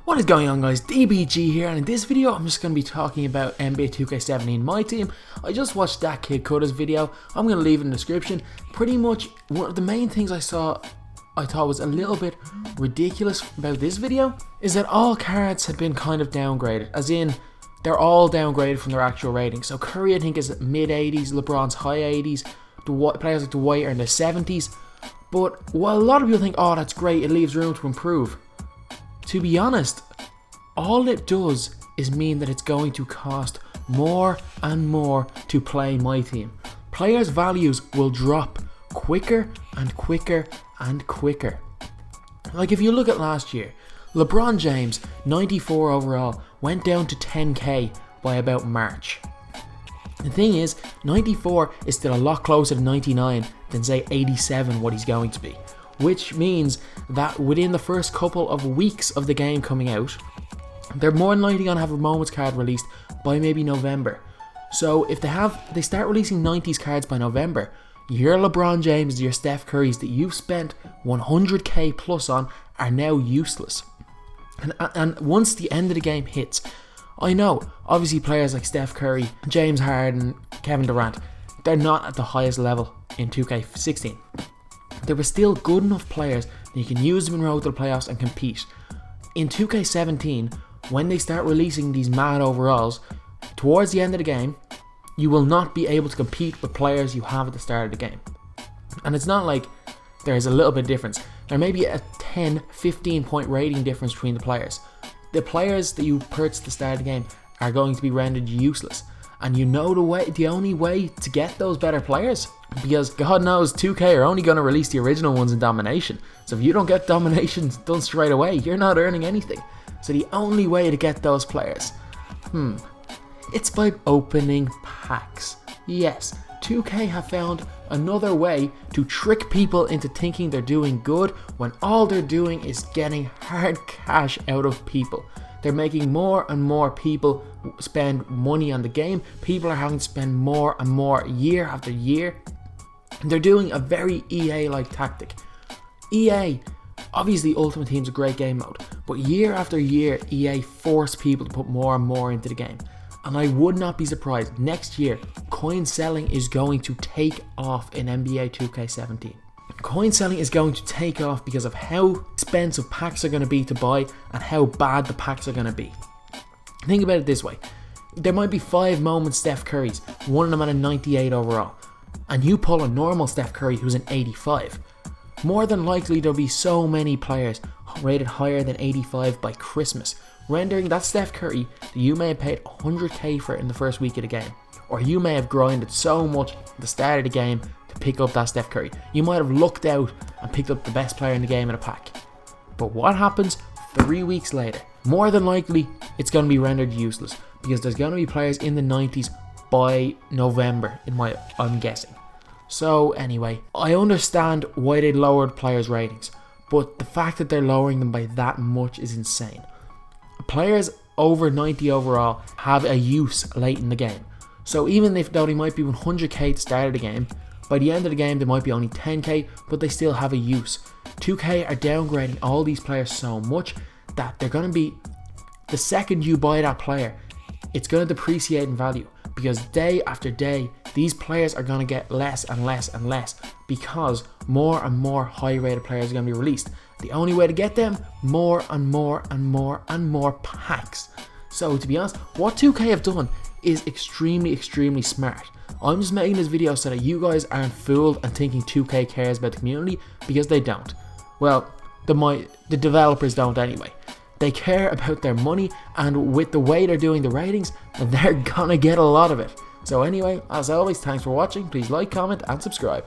What is going on, guys? DBG here, and in this video I'm just going to be talking about NBA 2K17 My Team. I just watched that Kid Cutter's video. I'm going to leave it in the description. Pretty much one of the main things I thought was a little bit ridiculous about this video is that all cards had been kind of downgraded, as in they're all downgraded from their actual rating. So Curry, I think, is mid 80s, LeBron's high 80s, players like Dwight are in their 70s. But while a lot of people think, oh, that's great, it leaves room to improve, to be honest, all it does is mean that it's going to cost more and more to play My Team. Players' values will drop quicker and quicker and quicker. Like if you look at last year, LeBron James, 94 overall, went down to 10k by about March. The thing is, 94 is still a lot closer to 99 than say 87 what he's going to be. Which means that within the first couple of weeks of the game coming out, they're more than likely going to have a moments card released by maybe November. So if they start releasing 90s cards by November, your LeBron James, your Steph Currys that you've spent 100k plus on are now useless. And once the end of the game hits, I know, obviously players like Steph Curry, James Harden, Kevin Durant, they're not at the highest level in 2K16. There were still good enough players that you can use them in road to the playoffs and compete. In 2K17, when they start releasing these mad overalls, towards the end of the game, you will not be able to compete with players you have at the start of the game. And it's not like there's a little bit of difference. There may be a 10-15 point rating difference between the players. The players that you purchase at the start of the game are going to be rendered useless. And you know the only way to get those better players, because God knows 2K are only going to release the original ones in Domination. So if you don't get Domination done straight away, you're not earning anything. So the only way to get those players, it's by opening packs. Yes, 2K have found another way to trick people into thinking they're doing good when all they're doing is getting hard cash out of people. They're making more and more people spend money on the game. People are having to spend more and more year after year. They're doing a very EA-like tactic. EA, obviously Ultimate Team's a great game mode, but year after year EA force people to put more and more into the game. And I would not be surprised next year coin selling is going to take off in NBA 2K17. Coin selling is going to take off because of how expensive packs are going to be to buy and how bad the packs are going to be. Think about it this way. There might be 5 moment Steph Currys, one of them at a 98 overall, and you pull a normal Steph Curry who's an 85. More than likely there'll be so many players rated higher than 85 by Christmas, rendering that Steph Curry that you may have paid 100k for in the first week of the game, or you may have grinded so much at the start of the game to pick up that Steph Curry. You might have looked out and picked up the best player in the game in a pack. But what happens 3 weeks later? More than likely, it's going to be rendered useless because there's going to be players in the 90s by November, I'm guessing. So anyway, I understand why they lowered players' ratings, but the fact that they're lowering them by that much is insane. Players over 90 overall have a use late in the game. So even though they might be 100k at the start of the game, by the end of the game they might be only 10k, but they still have a use. 2K are downgrading all these players so much that they're going to be, the second you buy that player, it's going to depreciate in value, because day after day these players are going to get less and less and less because more and more high rated players are going to be released. The only way to get them, more and more and more and more packs. So to be honest, what 2K have done is extremely smart. I'm just making this video so that you guys aren't fooled and thinking 2K cares about the community, because they don't. Well, the developers don't anyway. They care about their money, and with the way they're doing the ratings, they're gonna get a lot of it. So anyway, as always, thanks for watching. Please like, comment and subscribe.